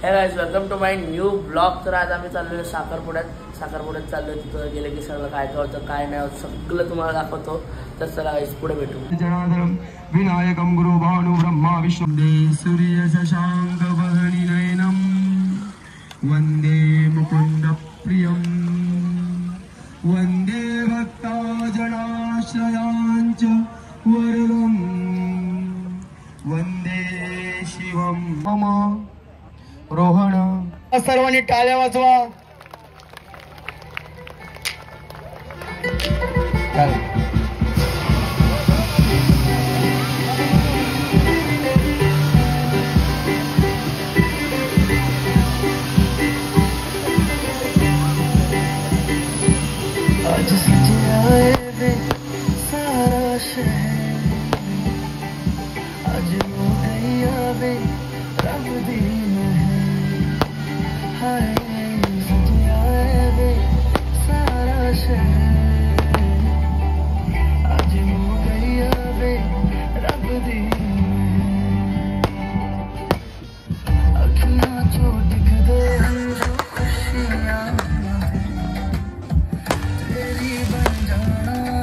Hey guys welcome to my new blog. तर आज आम्ही चाललोय साखरपुड्यात चाललोय। तिथं गेले की सगळं काय काय होतं काय नाही होतं सगळं तुम्हाला दाखवतो। तर चला गाइस पुढे भेटू। जनार्दनम विनायकम गुरु भानु ब्रह्मा विष्णु सूर्य शशांक वदनी नयनम वंदे मुकुंद प्रियम वंदे भक्ता जनाश्रयांच वरदम वंदे शिवम मम रोहण। सर्वांनी टाळ्या वाजवा। आज सजाए वे सारा शहर, आज हो गया वे रब दिन है। हाय सजाए वे सारा शहर, आज हो गया वे रब दिन है। अखियां जो दिख दे जो खुशियां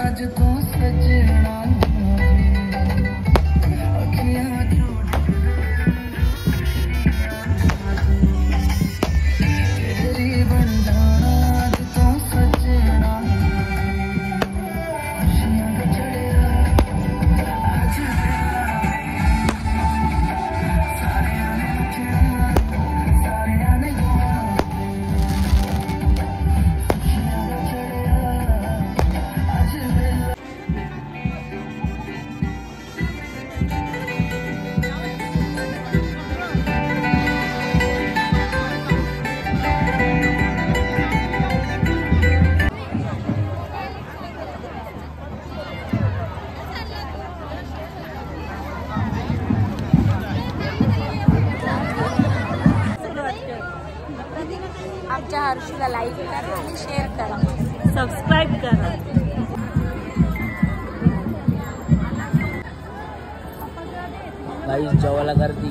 आज तो सजना अखियां तेरी बन जाना आज तो सजना खुशियां का चढ़ेरा आज सारे आने खुशियां का चढ़ेरा आज आमच्या हर्षूला लाईक करा आणि शेअर करा, सबस्क्राईब करा। गाइस जेवायला गर्दी।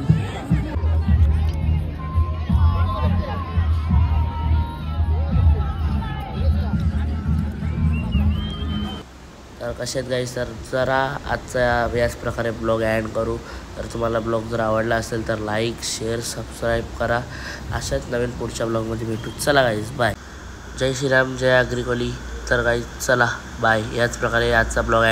तर कसे आहेत गाइस, तर जरा आजचा याच प्रकारे ब्लॉग एंड करू। तर तुम्हाला ब्लॉग जर आवडला असेल तर लाईक शेअर सबस्क्राईब करा। अशाच नवीन पुढच्या ब्लॉगमध्ये भेटू। चला गाइस बाय। जय श्रीराम जय अग्रिकोली। तर गाइस चला बाय। याच प्रकारे आजचा ब्लॉग